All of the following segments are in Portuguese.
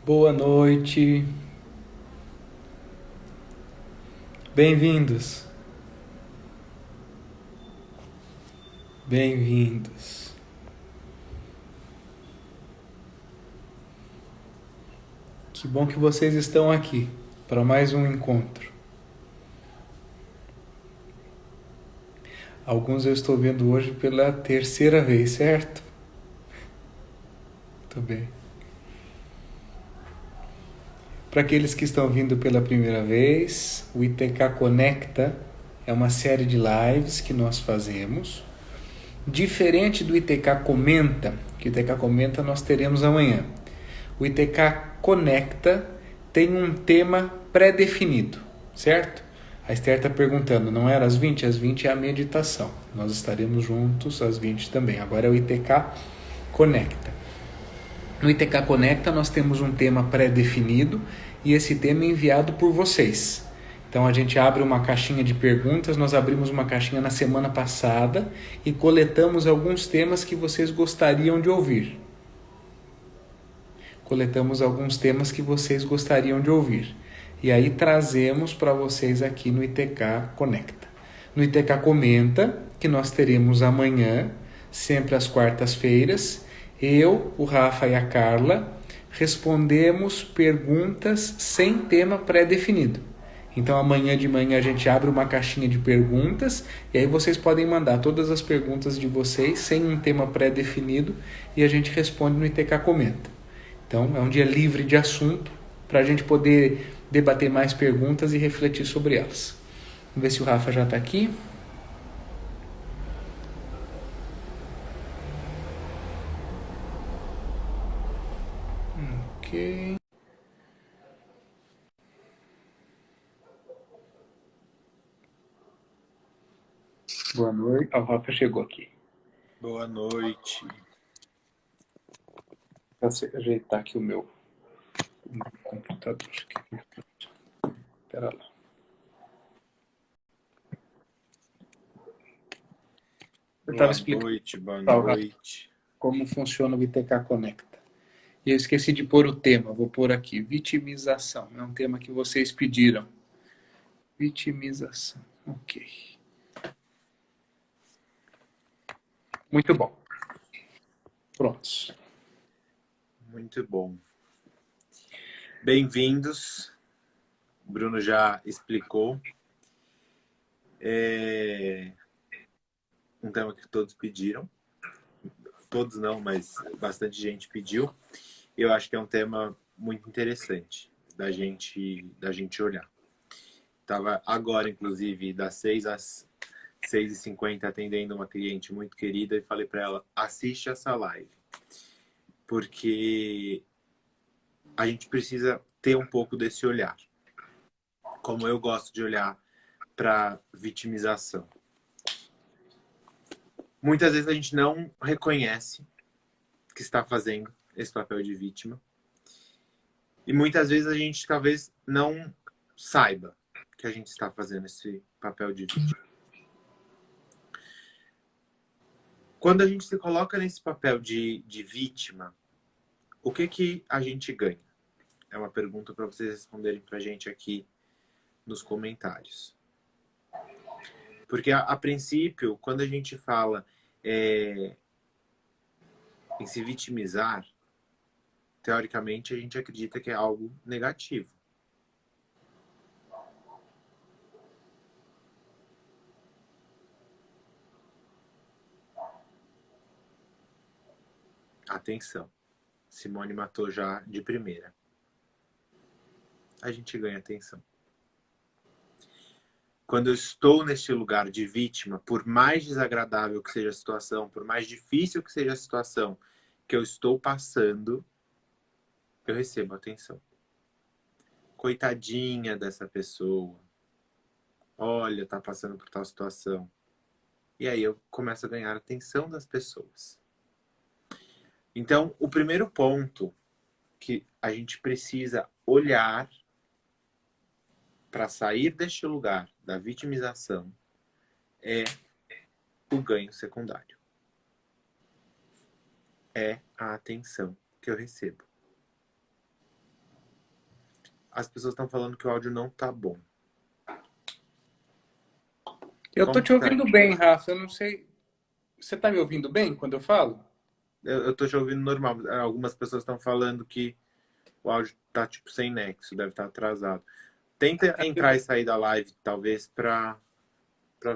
Boa noite, bem-vindos, bem-vindos. Que bom que vocês estão aqui para mais um encontro. Alguns eu estou vendo hoje pela terceira vez, certo? Muito bem. Para aqueles que estão vindo pela primeira vez, o ITK Conecta é uma série de lives que nós fazemos. Diferente do ITK Comenta, que o ITK Comenta nós teremos amanhã. O ITK Conecta tem um tema pré-definido, certo? A Esther está perguntando, não era às 20? Às 20 é a meditação. Nós estaremos juntos às 20 também. Agora é o ITK Conecta. No ITK Conecta nós temos um tema pré-definido e esse tema é enviado por vocês. Então a gente abre uma caixinha de perguntas, nós abrimos uma caixinha na semana passada e coletamos alguns temas que vocês gostariam de ouvir. Coletamos alguns temas que vocês gostariam de ouvir. E aí trazemos para vocês aqui no ITK Conecta. No ITK Comenta, que nós teremos amanhã, sempre às quartas-feiras, eu, o Rafa e a Carla respondemos perguntas sem tema pré-definido. Então amanhã de manhã a gente abre uma caixinha de perguntas e aí vocês podem mandar todas as perguntas de vocês sem um tema pré-definido e a gente responde no ITK Comenta. Então é um dia livre de assunto para a gente poder debater mais perguntas e refletir sobre elas. Vamos ver se o Rafa já está aqui. Ok. Boa noite. O Rafa chegou aqui. Boa noite. Vou ajeitar aqui o meu computador. Espera lá. Eu estava explicando Boa ao Rafa noite. como funciona o ITK Conecta. E eu esqueci de pôr o tema, vou pôr aqui. Vitimização. É um tema que vocês pediram. Vitimização. Ok. Muito bom. Prontos. Muito bom. Bem-vindos. O Bruno já explicou. É um tema que todos pediram. Todos não, mas bastante gente pediu. Eu acho que é um tema muito interessante da gente olhar. Estava agora, inclusive, das 6 às 6h50 atendendo uma cliente muito querida e falei para ela, assiste essa live. Porque a gente precisa ter um pouco desse olhar. Como eu gosto de olhar para vitimização. Muitas vezes a gente não reconhece que está fazendo esse papel de vítima. E muitas vezes a gente talvez não saiba que a gente está fazendo esse papel de vítima. Quando a gente se coloca nesse papel de vítima, o que a gente ganha? É uma pergunta para vocês responderem para a gente aqui nos comentários. Porque, a princípio, quando a gente fala em se vitimizar, teoricamente, a gente acredita que é algo negativo. Atenção. Simone matou já de primeira. A gente ganha atenção. Quando eu estou neste lugar de vítima, por mais desagradável que seja a situação, por mais difícil que seja a situação que eu estou passando, eu recebo atenção. Coitadinha dessa pessoa. Olha, tá passando por tal situação. E aí eu começo a ganhar a atenção das pessoas. Então, o primeiro ponto que a gente precisa olhar para sair deste lugar da vitimização é o ganho secundário. É a atenção que eu recebo. as pessoas estão falando que o áudio não tá bom. Eu tô Como te que tá? ouvindo bem, Rafa. Eu não sei. Você tá me ouvindo bem quando eu falo? Eu tô te ouvindo normal. Algumas pessoas estão falando que o áudio tá tipo sem nexo, deve estar atrasado. Tenta entrar e sair da live, talvez, pra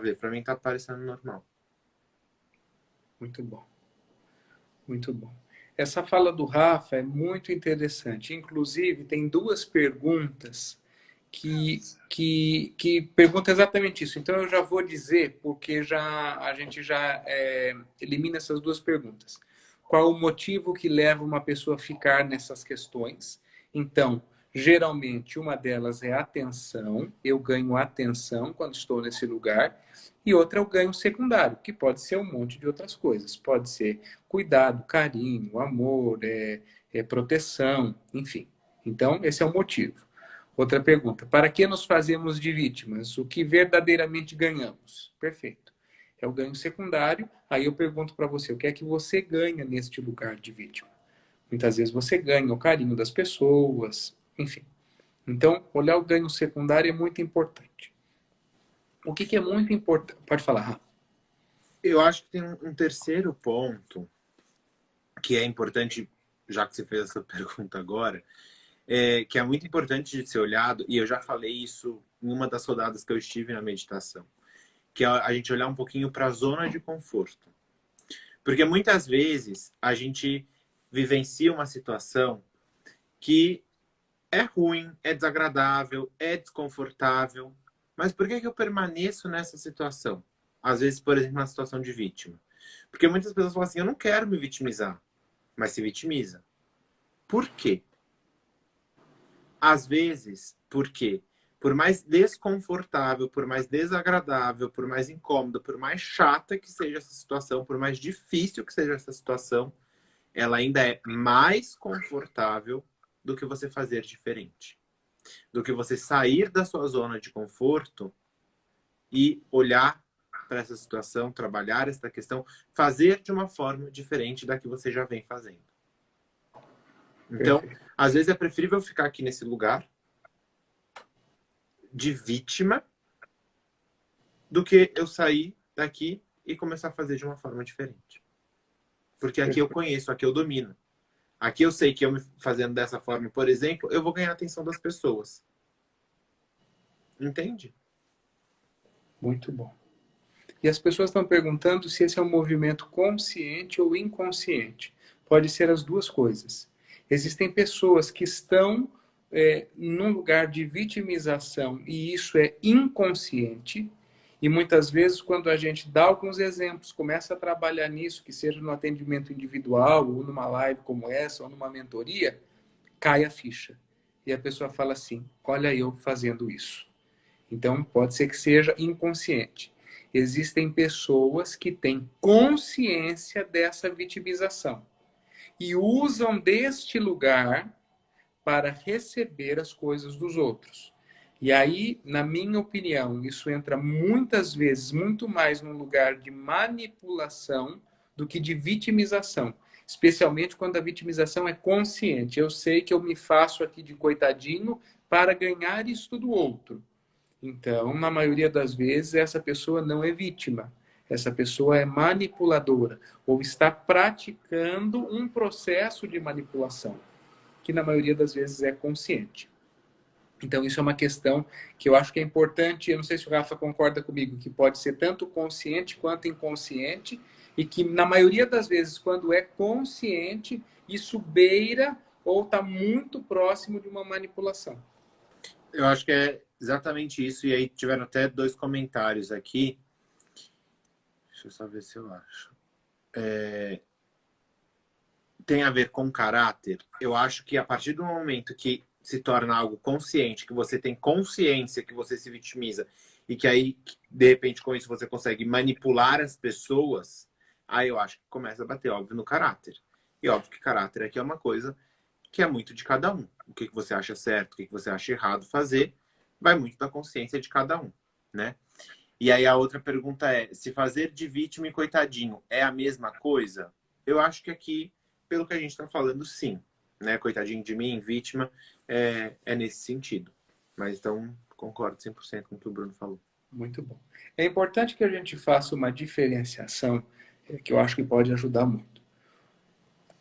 ver. Pra mim tá parecendo normal. Muito bom, muito bom. Essa fala do Rafa é muito interessante. Inclusive, tem duas perguntas que perguntam exatamente isso. Então, eu já vou dizer, porque a gente já elimina essas duas perguntas. Qual o motivo que leva uma pessoa a ficar nessas questões? Então, geralmente, uma delas é atenção. Eu ganho atenção quando estou nesse lugar. E outra é o ganho secundário, que pode ser um monte de outras coisas. Pode ser cuidado, carinho, amor, proteção, enfim. Então, esse é o motivo. Outra pergunta: para que nos fazemos de vítimas? O que verdadeiramente ganhamos? Perfeito. É o ganho secundário. Aí eu pergunto para você: o que é que você ganha neste lugar de vítima? Muitas vezes você ganha o carinho das pessoas, enfim. Então, olhar o ganho secundário é muito importante. O que é muito importante? Pode falar, Rafa. Eu acho que tem um terceiro ponto que é importante, já que você fez essa pergunta agora, que é muito importante de ser olhado, e eu já falei isso em uma das rodadas que eu estive na meditação, que é a gente olhar um pouquinho para a zona de conforto. Porque muitas vezes a gente vivencia uma situação que é ruim, é desagradável, é desconfortável, mas por que eu permaneço nessa situação? Às vezes, por exemplo, na situação de vítima. Porque muitas pessoas falam assim, eu não quero me vitimizar, mas se vitimiza. Por quê? Às vezes, por quê? Por mais desconfortável, por mais desagradável, por mais incômoda, por mais chata que seja essa situação, por mais difícil que seja essa situação, ela ainda é mais confortável do que você fazer diferente. Do que você sair da sua zona de conforto e olhar para essa situação, trabalhar essa questão, fazer de uma forma diferente da que você já vem fazendo. Então, Perfeito. às vezes é preferível ficar aqui nesse lugar de vítima do que eu sair daqui e começar a fazer de uma forma diferente. Porque aqui eu Perfeito. conheço, aqui eu domino. Aqui eu sei que eu me fazendo dessa forma, por exemplo, eu vou ganhar a atenção das pessoas. Entende? Muito bom. E as pessoas estão perguntando se esse é um movimento consciente ou inconsciente. Pode ser as duas coisas. Existem pessoas que estão num lugar de vitimização e isso é inconsciente. E muitas vezes, quando a gente dá alguns exemplos, começa a trabalhar nisso, que seja no atendimento individual, ou numa live como essa, ou numa mentoria, cai a ficha. E a pessoa fala assim: olha eu fazendo isso. Então, pode ser que seja inconsciente. Existem pessoas que têm consciência dessa vitimização e usam deste lugar para receber as coisas dos outros. E aí, na minha opinião, isso entra muitas vezes muito mais num lugar de manipulação do que de vitimização. Especialmente quando a vitimização é consciente. Eu sei que eu me faço aqui de coitadinho para ganhar isto do outro. Então, na maioria das vezes, essa pessoa não é vítima. Essa pessoa é manipuladora ou está praticando um processo de manipulação, que na maioria das vezes é consciente. Então, isso é uma questão que eu acho que é importante. Eu não sei se o Rafa concorda comigo, que pode ser tanto consciente quanto inconsciente, e que na maioria das vezes, quando é consciente, isso beira ou está muito próximo de uma manipulação. Eu acho que é exatamente isso. E aí tiveram até dois comentários aqui. Deixa eu só ver se eu acho. Tem a ver com caráter. Eu acho que a partir do momento que se torna algo consciente, que você tem consciência que você se vitimiza e que aí, de repente, com isso você consegue manipular as pessoas, aí eu acho que começa a bater, óbvio, no caráter. E óbvio que caráter aqui é uma coisa que é muito de cada um. O que você acha certo, o que você acha errado fazer, vai muito da consciência de cada um, né? E aí a outra pergunta é, se fazer de vítima e coitadinho é a mesma coisa? Eu acho que aqui, pelo que a gente está falando, sim. né? Coitadinho de mim, vítima, é nesse sentido. Mas então, concordo 100% com o que o Bruno falou. Muito bom. É importante que a gente faça uma diferenciação que eu acho que pode ajudar muito.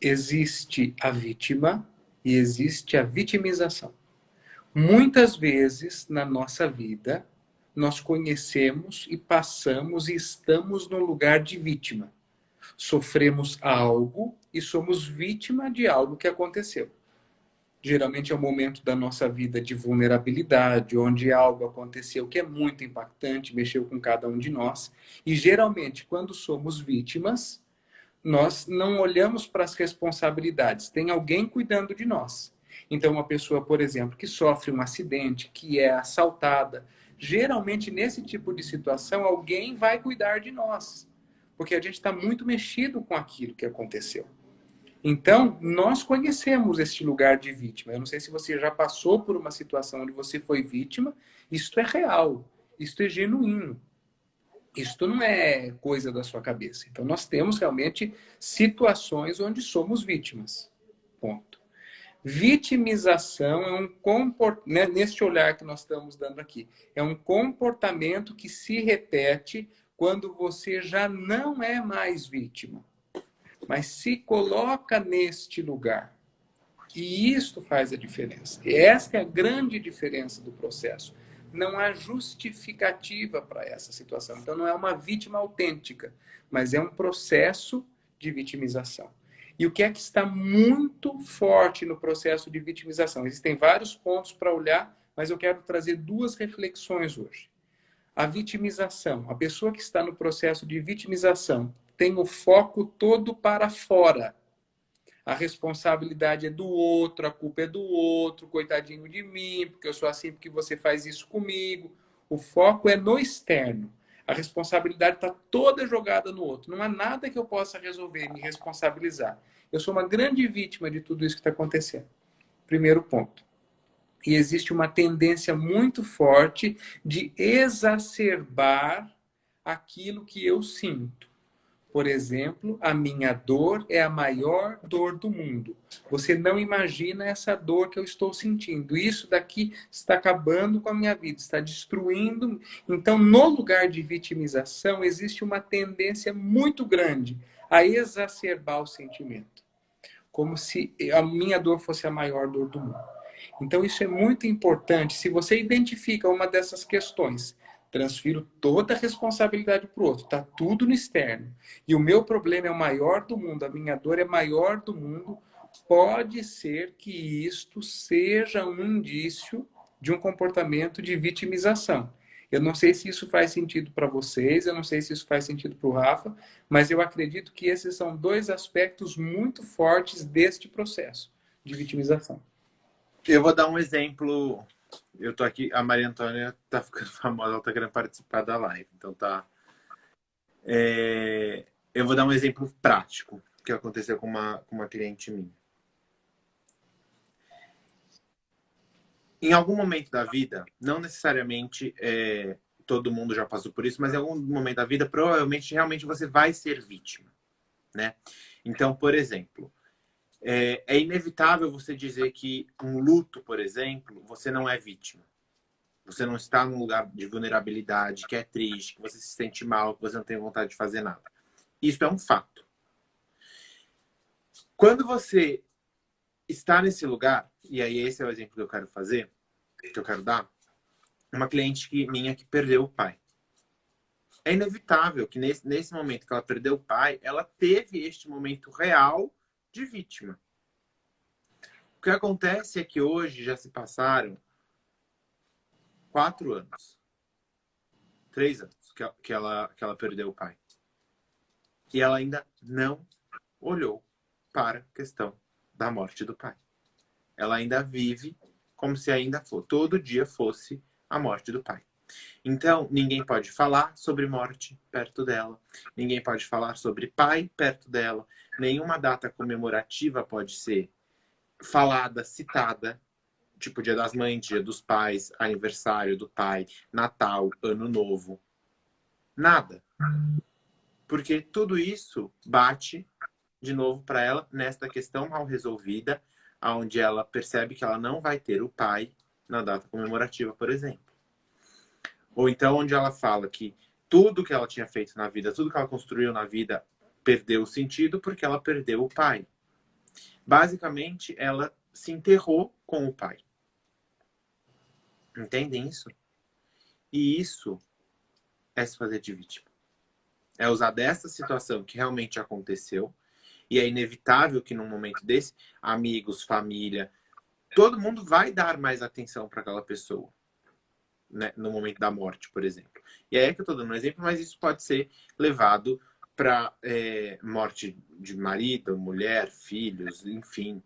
Existe a vítima e existe a vitimização. Muitas vezes na nossa vida, nós conhecemos e passamos e estamos no lugar de vítima. Sofremos algo e somos vítima de algo que aconteceu. Geralmente é um momento da nossa vida de vulnerabilidade, onde algo aconteceu que é muito impactante, mexeu com cada um de nós. E geralmente, quando somos vítimas, nós não olhamos para as responsabilidades. Tem alguém cuidando de nós. Então, uma pessoa, por exemplo, que sofre um acidente, que é assaltada, geralmente nesse tipo de situação, alguém vai cuidar de nós. Porque a gente está muito mexido com aquilo que aconteceu. Então, nós conhecemos este lugar de vítima. Eu não sei se você já passou por uma situação onde você foi vítima. Isto é real, isto é genuíno. Isto não é coisa da sua cabeça. Então, nós temos realmente situações onde somos vítimas. Ponto. Vitimização é um comportamento, né, neste olhar que nós estamos dando aqui, é um comportamento que se repete quando você já não é mais vítima, mas se coloca neste lugar. E isto faz a diferença. E esta é a grande diferença do processo. Não há justificativa para essa situação. Então, não é uma vítima autêntica, mas é um processo de vitimização. E o que é que está muito forte no processo de vitimização? Existem vários pontos para olhar, mas eu quero trazer duas reflexões hoje. A vitimização. A pessoa que está no processo de vitimização tem o foco todo para fora. A responsabilidade é do outro, a culpa é do outro, coitadinho de mim, porque eu sou assim, porque você faz isso comigo. O foco é no externo. A responsabilidade está toda jogada no outro. Não há nada que eu possa resolver, me responsabilizar. Eu sou uma grande vítima de tudo isso que está acontecendo. Primeiro ponto. E existe uma tendência muito forte de exacerbar aquilo que eu sinto. Por exemplo, a minha dor é a maior dor do mundo. Você não imagina essa dor que eu estou sentindo. Isso daqui está acabando com a minha vida, está destruindo. Então, no lugar de vitimização, existe uma tendência muito grande a exacerbar o sentimento. Como se a minha dor fosse a maior dor do mundo. Então, isso é muito importante. Se você identifica uma dessas questões, transfiro toda a responsabilidade para o outro. Está tudo no externo. E o meu problema é o maior do mundo, a minha dor é maior do mundo. Pode ser que isto seja um indício de um comportamento de vitimização. Eu não sei se isso faz sentido para vocês, eu não sei se isso faz sentido para o Rafa, mas eu acredito que esses são dois aspectos muito fortes deste processo de vitimização. Eu vou dar um exemplo. Eu tô aqui, a Maria Antônia tá ficando famosa, ela tá querendo participar da live. Então tá. Eu vou dar um exemplo prático que aconteceu com uma cliente minha. Em algum momento da vida, não necessariamente todo mundo já passou por isso, mas em algum momento da vida, provavelmente, realmente você vai ser vítima, né? Então, por exemplo, é inevitável você dizer que um luto, por exemplo, você não é vítima. Você não está num lugar de vulnerabilidade, que é triste, que você se sente mal, que você não tem vontade de fazer nada. Isso é um fato. Quando você está nesse lugar, e aí esse é o exemplo que eu quero fazer, que eu quero dar, uma cliente minha que perdeu o pai. É inevitável que nesse momento que ela perdeu o pai, ela teve este momento real de vítima. O que acontece é que hoje já se passaram 4 anos. 3 anos que ela perdeu o pai. E ela ainda não olhou para a questão da morte do pai. Ela ainda vive como se ainda todo dia fosse a morte do pai. Então, ninguém pode falar sobre morte perto dela. Ninguém pode falar sobre pai perto dela. Nenhuma data comemorativa pode ser falada, citada. Tipo Dia das Mães, Dia dos Pais, aniversário do pai, Natal, Ano Novo. Nada. Porque tudo isso bate de novo para ela nesta questão mal resolvida onde ela percebe que ela não vai ter o pai na data comemorativa, por exemplo. Ou então onde ela fala que tudo que ela tinha feito na vida, tudo que ela construiu na vida, perdeu o sentido porque ela perdeu o pai. Basicamente, ela se enterrou com o pai. Entendem isso? E isso é se fazer de vítima. É usar dessa situação que realmente aconteceu, e é inevitável que num momento desse, amigos, família, todo mundo vai dar mais atenção para aquela pessoa, né? No momento da morte, por exemplo. E aí é que eu estou dando um exemplo, mas isso pode ser levado para morte de marido, mulher, filhos, enfim,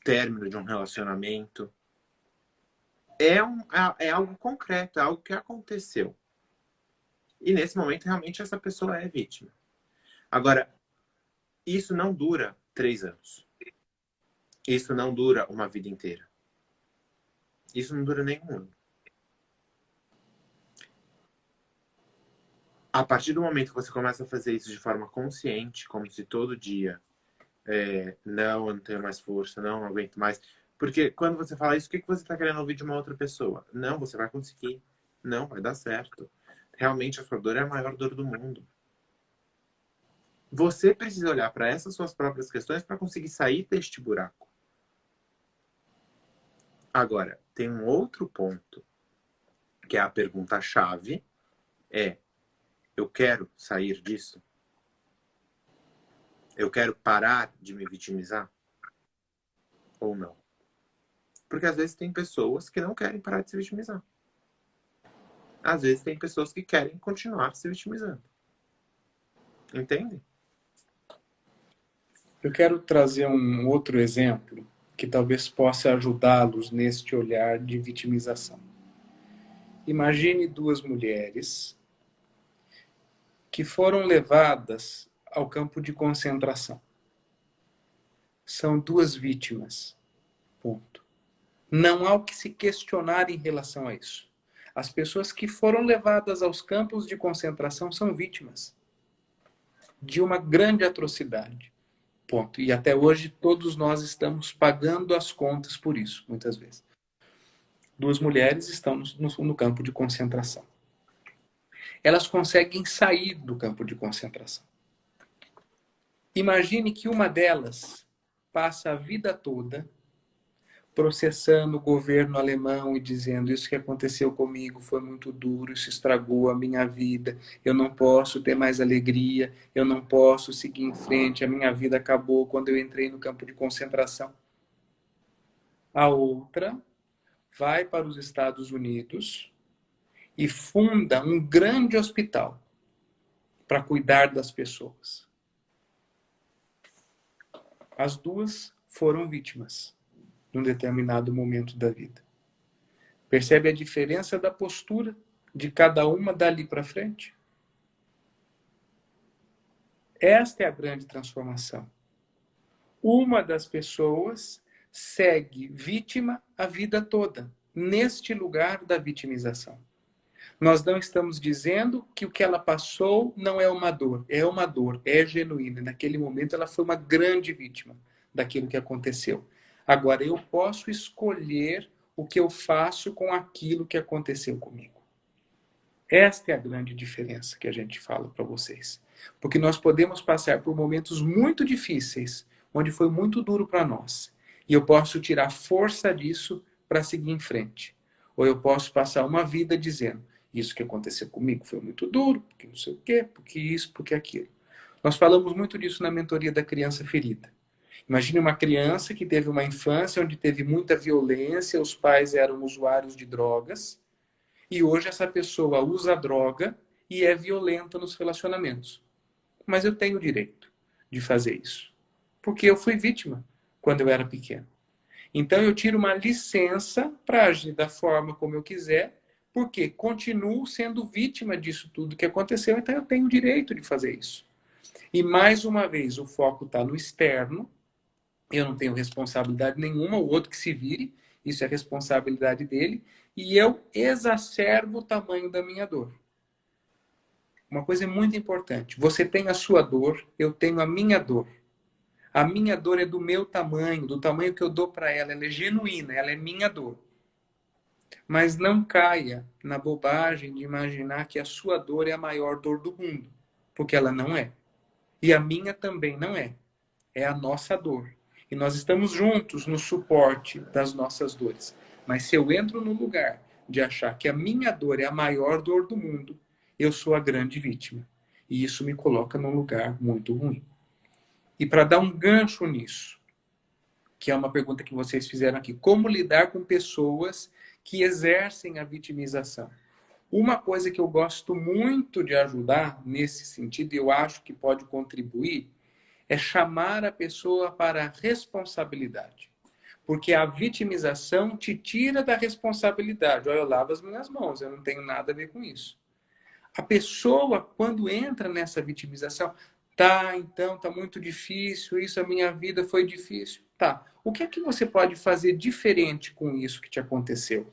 término de um relacionamento. É algo concreto, é algo que aconteceu. E nesse momento, realmente, essa pessoa é vítima. Agora, isso não dura 3 anos. Isso não dura uma vida inteira. Isso não dura nenhum ano. A partir do momento que você começa a fazer isso de forma consciente, como se todo dia, não, eu não tenho mais força, não aguento mais. Porque quando você fala isso, o que você está querendo ouvir de uma outra pessoa? Não, você vai conseguir. Não, vai dar certo. Realmente a sua dor é a maior dor do mundo. Você precisa olhar para essas suas próprias questões para conseguir sair deste buraco. Agora, tem um outro ponto, que é a pergunta-chave, eu quero sair disso? Eu quero parar de me vitimizar? Ou não? Porque às vezes tem pessoas que não querem parar de se vitimizar. Às vezes tem pessoas que querem continuar se vitimizando. Entende? Eu quero trazer um outro exemplo que talvez possa ajudá-los neste olhar de vitimização. Imagine 2 mulheres que foram levadas ao campo de concentração. São 2 vítimas. Ponto. Não há o que se questionar em relação a isso. As pessoas que foram levadas aos campos de concentração são vítimas de uma grande atrocidade. Ponto. E até hoje todos nós estamos pagando as contas por isso, muitas vezes. 2 mulheres estão no campo de concentração. Elas conseguem sair do campo de concentração. Imagine que uma delas passa a vida toda processando o governo alemão e dizendo: isso que aconteceu comigo foi muito duro, isso estragou a minha vida, eu não posso ter mais alegria, eu não posso seguir em frente, a minha vida acabou quando eu entrei no campo de concentração. A outra vai para os Estados Unidos e funda um grande hospital para cuidar das pessoas. As 2 foram vítimas num determinado momento da vida. Percebe a diferença da postura de cada uma dali para frente? Esta é a grande transformação. Uma das pessoas segue vítima a vida toda, neste lugar da vitimização. Nós não estamos dizendo que o que ela passou não é uma dor, é genuína. Naquele momento ela foi uma grande vítima daquilo que aconteceu. Agora, eu posso escolher o que eu faço com aquilo que aconteceu comigo. Esta é a grande diferença que a gente fala para vocês. Porque nós podemos passar por momentos muito difíceis, onde foi muito duro para nós. E eu posso tirar força disso para seguir em frente. Ou eu posso passar uma vida dizendo: isso que aconteceu comigo foi muito duro, porque não sei o quê, porque isso, porque aquilo. Nós falamos muito disso na mentoria da criança ferida. Imagine uma criança que teve uma infância onde teve muita violência, os pais eram usuários de drogas, e hoje essa pessoa usa droga e é violenta nos relacionamentos. Mas eu tenho o direito de fazer isso, porque eu fui vítima quando eu era pequeno. Então eu tiro uma licença para agir da forma como eu quiser, porque continuo sendo vítima disso tudo que aconteceu, então eu tenho o direito de fazer isso. E mais uma vez, o foco está no externo, eu não tenho responsabilidade nenhuma, o outro que se vire, isso é responsabilidade dele, e eu exacerbo o tamanho da minha dor. Uma coisa muito importante, você tem a sua dor, eu tenho a minha dor. A minha dor é do meu tamanho, do tamanho que eu dou para ela. Ela é genuína, ela é minha dor. Mas não caia na bobagem de imaginar que a sua dor é a maior dor do mundo, porque ela não é. E a minha também não é. É a nossa dor. E nós estamos juntos no suporte das nossas dores. Mas se eu entro no lugar de achar que a minha dor é a maior dor do mundo, eu sou a grande vítima. E isso me coloca num lugar muito ruim. E para dar um gancho nisso, que é uma pergunta que vocês fizeram aqui, como lidar com pessoas que exercem a vitimização? Uma coisa que eu gosto muito de ajudar nesse sentido, e eu acho que pode contribuir, é chamar a pessoa para a responsabilidade. Porque a vitimização te tira da responsabilidade. Olha, eu lavo as minhas mãos, eu não tenho nada a ver com isso. A pessoa, quando entra nessa vitimização, tá, então tá muito difícil, isso, a minha vida foi difícil. Tá, o que é que você pode fazer diferente com isso que te aconteceu?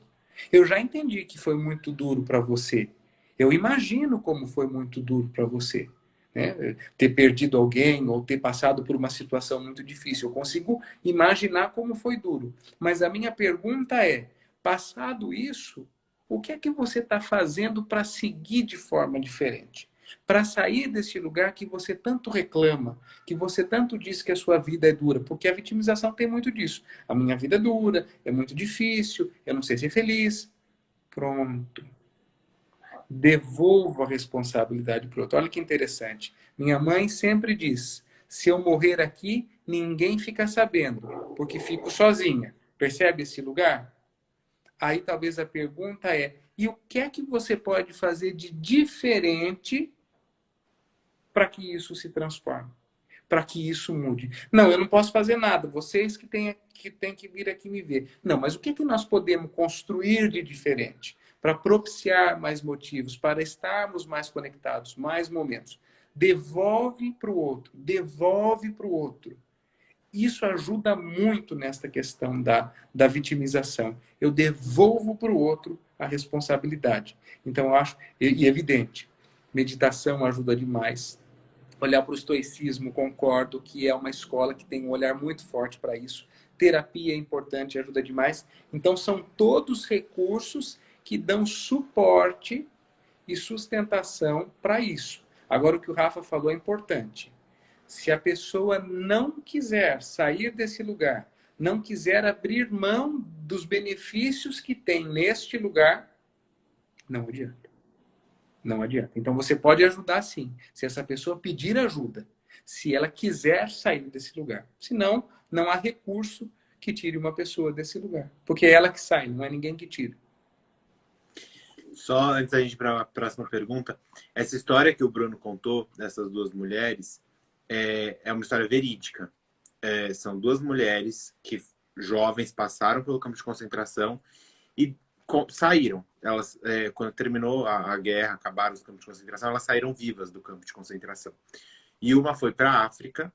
Eu já entendi que foi muito duro para você. Eu imagino como foi muito duro para você. Né? Ter perdido alguém ou ter passado por uma situação muito difícil. Eu consigo imaginar como foi duro. Mas a minha pergunta é, passado isso, o que é que você está fazendo para seguir de forma diferente? Para sair desse lugar que você tanto reclama, que você tanto diz que a sua vida é dura, porque a vitimização tem muito disso. A minha vida é dura, é muito difícil, eu não sei ser feliz. Pronto. Devolvo a responsabilidade para o outro. Olha que interessante. Minha mãe sempre diz: se eu morrer aqui, ninguém fica sabendo, porque fico sozinha. Percebe esse lugar? Aí talvez a pergunta é: e o que é que você pode fazer de diferente para que isso se transforme? Para que isso mude? Não, eu não posso fazer nada. Vocês que têm que vir aqui me ver. Não, mas o que é que nós podemos construir de diferente? Para propiciar mais motivos, para estarmos mais conectados, mais momentos. Devolve para o outro, devolve para o outro. Isso ajuda muito nesta questão da vitimização. Eu devolvo para o outro a responsabilidade. Então, eu acho, e evidente, meditação ajuda demais. Olhar para o estoicismo, concordo que é uma escola que tem um olhar muito forte para isso. Terapia é importante, ajuda demais. Então, são todos recursos que dão suporte e sustentação para isso. Agora, o que o Rafa falou é importante. Se a pessoa não quiser sair desse lugar, não quiser abrir mão dos benefícios que tem neste lugar, não adianta. Não adianta. Então você pode ajudar sim, se essa pessoa pedir ajuda, se ela quiser sair desse lugar. Senão, não há recurso que tire uma pessoa desse lugar. Porque é ela que sai, não é ninguém que tira. Só antes da gente ir para a próxima pergunta, essa história que o Bruno contou dessas duas mulheres é uma história verídica. São duas mulheres que jovens passaram pelo campo de concentração e saíram. Elas, quando terminou a guerra, acabaram os campos de concentração, elas saíram vivas do campo de concentração. E uma foi para a África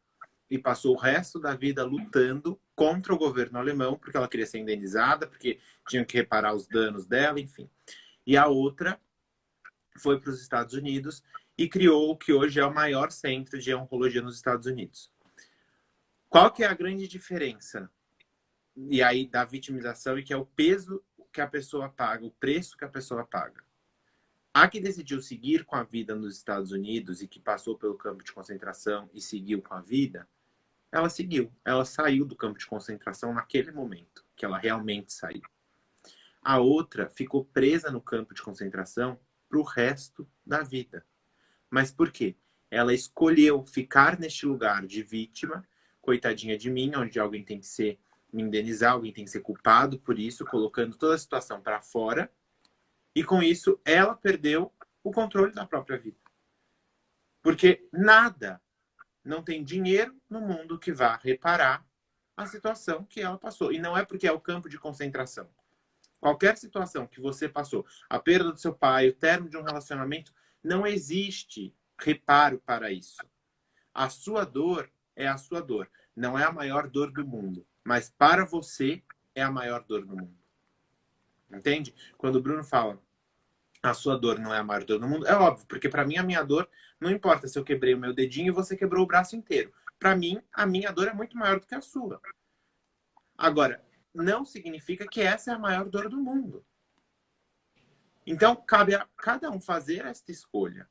e passou o resto da vida lutando contra o governo alemão, porque ela queria ser indenizada, porque tinham que reparar os danos dela, enfim. E a outra foi para os Estados Unidos e criou o que hoje é o maior centro de oncologia nos Estados Unidos. Qual que é a grande diferença? E aí da vitimização, e que é o peso que a pessoa paga, o preço que a pessoa paga. A que decidiu seguir com a vida nos Estados Unidos e que passou pelo campo de concentração e seguiu com a vida, ela seguiu. Ela saiu do campo de concentração naquele momento, que ela realmente saiu. A outra ficou presa no campo de concentração para o resto da vida. Mas por quê? Ela escolheu ficar neste lugar de vítima, coitadinha de mim, onde alguém tem que me indenizar, alguém tem que ser culpado por isso, colocando toda a situação para fora. E com isso, ela perdeu o controle da própria vida. Porque nada, não tem dinheiro no mundo que vá reparar a situação que ela passou. E não é porque é o campo de concentração. Qualquer situação que você passou, a perda do seu pai, o término de um relacionamento, não existe reparo para isso. A sua dor é a sua dor. Não é a maior dor do mundo. Mas para você, é a maior dor do mundo. Entende? Quando o Bruno fala, a sua dor não é a maior dor do mundo, é óbvio. Porque para mim, a minha dor, não importa se eu quebrei o meu dedinho e você quebrou o braço inteiro. para mim, a minha dor é muito maior do que a sua. Agora, não significa que essa é a maior dor do mundo. Então, cabe a cada um fazer esta escolha.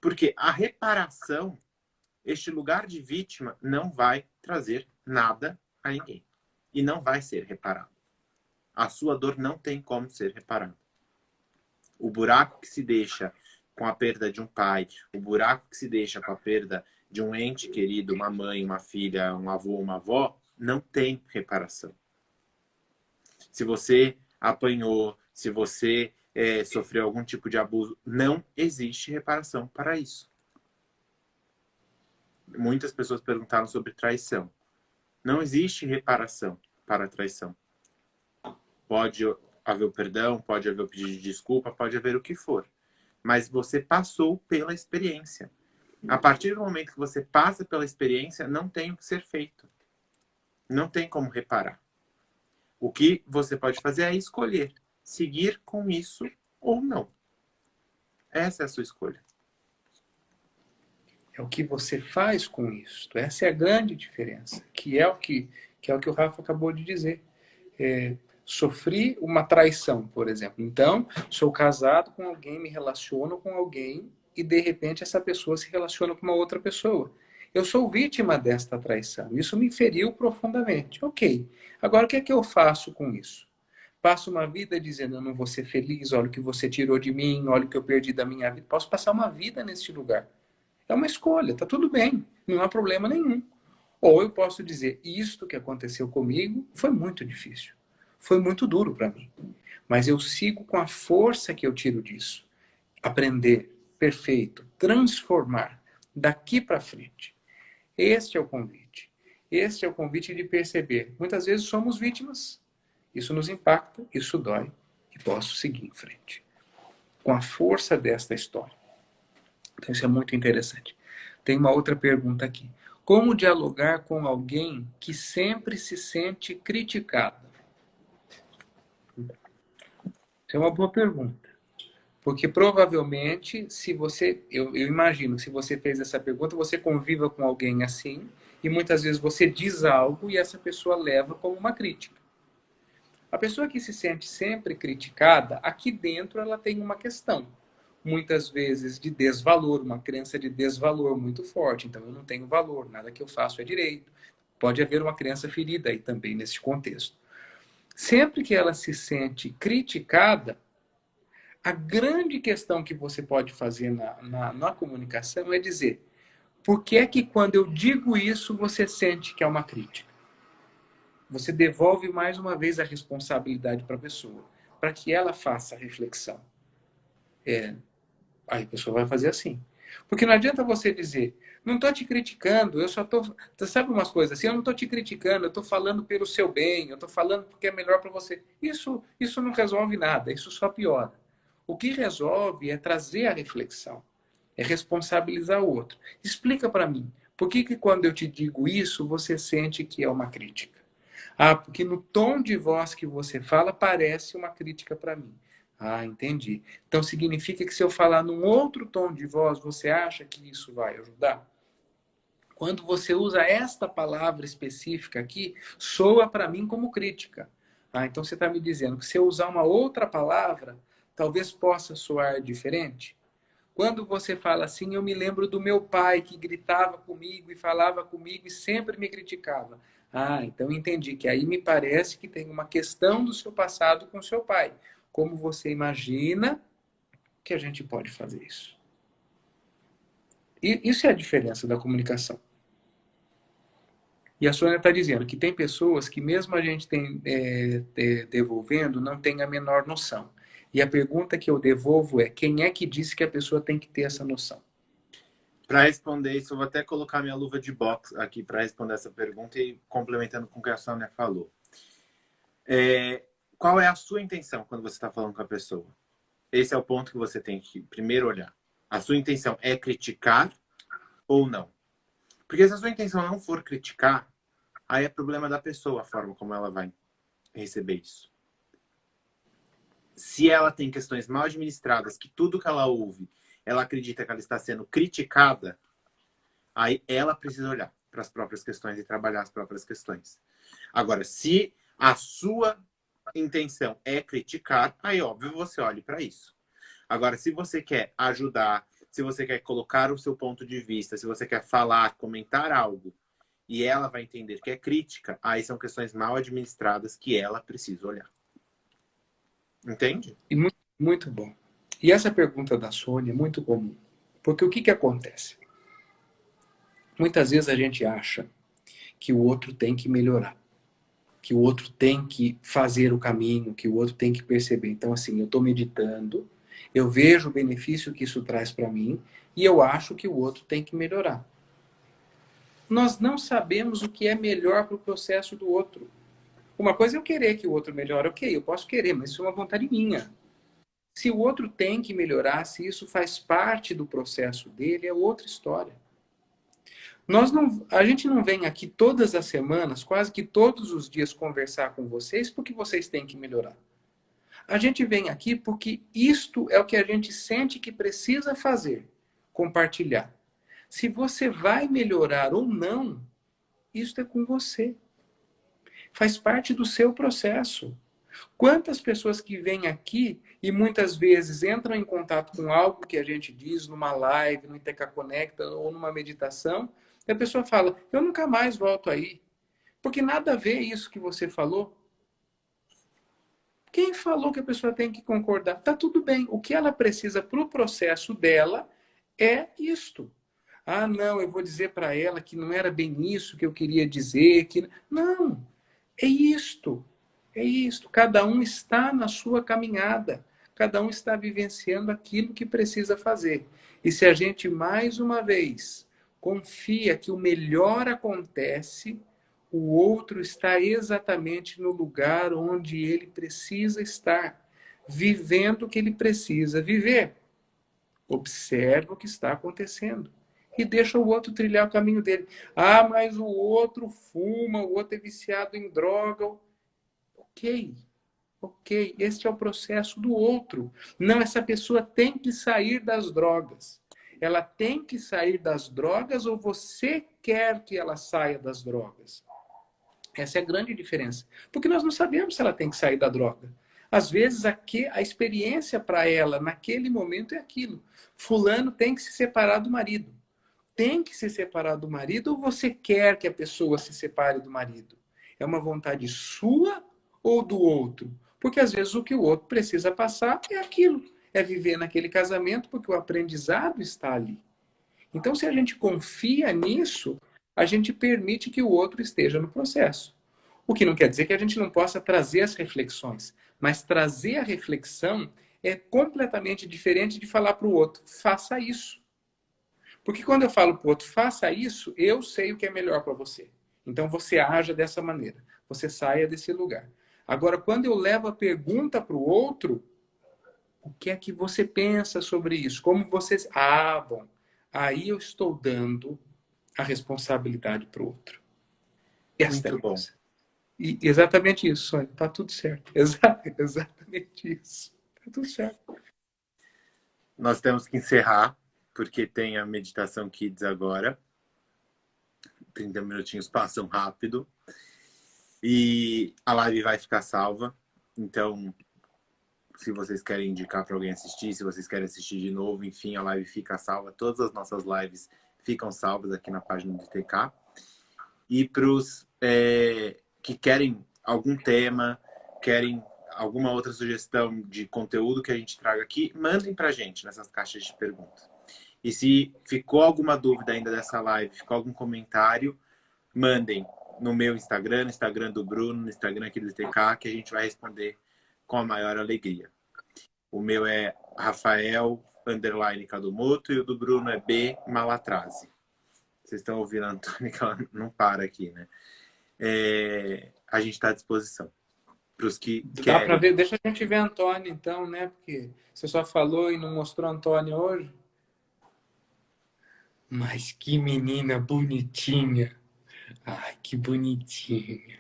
Porque a reparação, este lugar de vítima, não vai trazer nada a ninguém. E não vai ser reparado. A sua dor não tem como ser reparada. O buraco que se deixa com a perda de um pai, o buraco que se deixa com a perda de um ente querido, uma mãe, uma filha, um avô, uma avó, não tem reparação. Se você apanhou, se você sofreu algum tipo de abuso, não existe reparação para isso. Muitas pessoas perguntaram sobre traição. Não existe reparação para a traição. Pode haver o perdão, pode haver o pedido de desculpa, pode haver o que for. Mas você passou pela experiência. A partir do momento que você passa pela experiência, não tem o que ser feito. Não tem como reparar. O que você pode fazer é escolher seguir com isso ou não. Essa é a sua escolha. É o que você faz com isso. Essa é a grande diferença, que é o que o Rafa acabou de dizer. Sofri uma traição, por exemplo. Então, sou casado com alguém, me relaciono com alguém e, de repente, essa pessoa se relaciona com uma outra pessoa. Eu sou vítima desta traição. Isso me feriu profundamente. Ok. Agora, o que é que eu faço com isso? Passo uma vida dizendo, eu não vou ser feliz, olha o que você tirou de mim, olha o que eu perdi da minha vida. Posso passar uma vida nesse lugar. É uma escolha, tá tudo bem, não há problema nenhum. Ou eu posso dizer, isto que aconteceu comigo foi muito difícil. Foi muito duro para mim. Mas eu sigo com a força que eu tiro disso. Aprender, perfeito, transformar daqui para frente. Este é o convite. Este é o convite de perceber. Muitas vezes somos vítimas. Isso nos impacta, isso dói. E posso seguir em frente. Com a força desta história. Então isso é muito interessante. Tem uma outra pergunta aqui. Como dialogar com alguém que sempre se sente criticado? Isso é uma boa pergunta. Porque provavelmente, se você, eu imagino, se você fez essa pergunta, você conviva com alguém assim, e muitas vezes você diz algo e essa pessoa leva como uma crítica. A pessoa que se sente sempre criticada, aqui dentro ela tem uma questão. Muitas vezes de desvalor, uma crença de desvalor muito forte. Então eu não tenho valor, nada que eu faço é direito. Pode haver uma crença ferida aí também nesse contexto. Sempre que ela se sente criticada, a grande questão que você pode fazer na comunicação é dizer: por que é que quando eu digo isso você sente que é uma crítica? Você devolve mais uma vez a responsabilidade para a pessoa, para que ela faça a reflexão. Aí a pessoa vai fazer assim. Porque não adianta você dizer, não estou te criticando, eu só estou... Sabe umas coisas assim? Eu não estou te criticando, eu estou falando pelo seu bem, eu estou falando porque é melhor para você. Isso não resolve nada, isso só piora. O que resolve é trazer a reflexão, é responsabilizar o outro. Explica para mim, por que quando eu te digo isso, você sente que é uma crítica? Ah, porque no tom de voz que você fala, parece uma crítica para mim. Ah, entendi. Então significa que se eu falar num outro tom de voz, você acha que isso vai ajudar? Quando você usa esta palavra específica aqui, soa para mim como crítica. Ah, então você está me dizendo que se eu usar uma outra palavra, talvez possa soar diferente? Quando você fala assim, eu me lembro do meu pai que gritava comigo e falava comigo e sempre me criticava. Ah, então entendi que aí me parece que tem uma questão do seu passado com seu pai. Como você imagina que a gente pode fazer isso? E isso é a diferença da comunicação. E a Sônia está dizendo que tem pessoas que mesmo a gente devolvendo, não tem a menor noção. E a pergunta que eu devolvo é, quem é que disse que a pessoa tem que ter essa noção? Para responder isso, eu vou até colocar minha luva de boxe aqui para responder essa pergunta e complementando com o que a Sônia falou. Qual é a sua intenção quando você está falando com a pessoa? Esse é o ponto que você tem que primeiro olhar. A sua intenção é criticar ou não? Porque se a sua intenção não for criticar, aí é problema da pessoa a forma como ela vai receber isso. Se ela tem questões mal administradas, que tudo que ela ouve, ela acredita que ela está sendo criticada, aí ela precisa olhar. para as próprias questões e trabalhar as próprias questões. Agora, se a sua intenção é criticar, aí óbvio você olhe para isso. Agora, se você quer ajudar, se você quer colocar o seu ponto de vista, se você quer falar, comentar algo, e ela vai entender que é crítica, aí são questões mal administradas que ela precisa olhar. Entende? E muito, muito bom. E essa pergunta da Sônia é muito comum. Porque o que acontece? Muitas vezes a gente acha que o outro tem que melhorar, que o outro tem que fazer o caminho, que o outro tem que perceber. Então, assim, eu estou meditando, eu vejo o benefício que isso traz para mim e eu acho que o outro tem que melhorar. Nós não sabemos o que é melhor para o processo do outro. Uma coisa é eu querer que o outro melhore. Ok, eu posso querer, mas isso é uma vontade minha. Se o outro tem que melhorar, se isso faz parte do processo dele, é outra história. A gente não vem aqui todas as semanas, quase que todos os dias, conversar com vocês porque vocês têm que melhorar. A gente vem aqui porque isto é o que a gente sente que precisa fazer, compartilhar. Se você vai melhorar ou não, isso é com você. Faz parte do seu processo. Quantas pessoas que vêm aqui e muitas vezes entram em contato com algo que a gente diz numa live, no ITK Conecta ou numa meditação, e a pessoa fala, eu nunca mais volto aí. Porque nada a ver isso que você falou. Quem falou que a pessoa tem que concordar? Tá tudo bem. O que ela precisa para o processo dela é isto. Ah, não, eu vou dizer para ela que não era bem isso que eu queria dizer. Não, é isto. É isto. Cada um está na sua caminhada. Cada um está vivenciando aquilo que precisa fazer. E se a gente, mais uma vez, confia que o melhor acontece, o outro está exatamente no lugar onde ele precisa estar, vivendo o que ele precisa viver. Observa o que está acontecendo e deixa o outro trilhar o caminho dele. Ah, mas o outro fuma, o outro é viciado em droga. Ok, este é o processo do outro. Não, essa pessoa tem que sair das drogas. Ela tem que sair das drogas ou você quer que ela saia das drogas? Essa é a grande diferença. Porque nós não sabemos se ela tem que sair da droga. Às vezes a experiência para ela naquele momento é aquilo. Fulano tem que se separar do marido. Tem que se separar do marido ou você quer que a pessoa se separe do marido? É uma vontade sua ou do outro? Porque às vezes o que o outro precisa passar é aquilo. É viver naquele casamento porque o aprendizado está ali. Então, se a gente confia nisso, a gente permite que o outro esteja no processo. O que não quer dizer que a gente não possa trazer as reflexões, mas trazer a reflexão é completamente diferente de falar para o outro, faça isso. Porque quando eu falo para o outro, faça isso, eu sei o que é melhor para você. Então você haja dessa maneira, você saia desse lugar. Agora, quando eu levo a pergunta para o outro, o que é que você pensa sobre isso? Como você... Ah, bom, aí eu estou dando a responsabilidade para o outro. Esta é a coisa. E exatamente isso, Sônia. Tá tudo certo. Exatamente isso. Tá tudo certo. Nós temos que encerrar, porque tem a meditação Kids agora. 30 minutinhos passam rápido. E a live vai ficar salva. Então, se vocês querem indicar para alguém assistir, se vocês querem assistir de novo, enfim, a live fica salva. Todas as nossas lives ficam salvas aqui na página do TK. E para os que querem algum tema, querem alguma outra sugestão de conteúdo que a gente traga aqui, mandem para a gente nessas caixas de perguntas. E se ficou alguma dúvida ainda dessa live, ficou algum comentário, mandem no meu Instagram, no Instagram do Bruno, no Instagram aqui do TK, que a gente vai responder com a maior alegria. O meu é Rafael_Kadomoto e o do Bruno é B Malatrase. Vocês estão ouvindo a Antônia, que ela não para aqui, né? A gente está à disposição. Para os que querem. Dá para ver, deixa a gente ver a Antônia então, né? Porque você só falou e não mostrou a Antônia hoje. Mas que menina bonitinha. Ai, que bonitinha.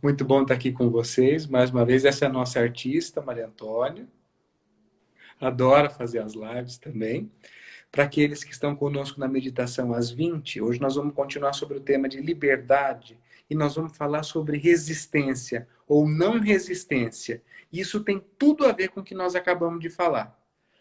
Muito bom estar aqui com vocês. Mais uma vez, essa é a nossa artista, Maria Antônia. Adora fazer as lives também. Para aqueles que estão conosco na meditação às 20, hoje nós vamos continuar sobre o tema de liberdade e nós vamos falar sobre resistência ou não resistência. Isso tem tudo a ver com o que nós acabamos de falar.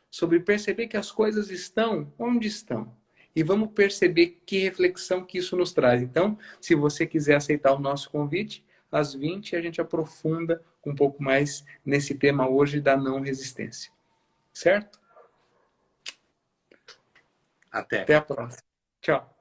Sobre perceber que as coisas estão onde estão. E vamos perceber que reflexão que isso nos traz. Então, se você quiser aceitar o nosso convite, às 20 a gente aprofunda um pouco mais nesse tema hoje da não resistência. Certo? Até. Até a próxima. Tchau.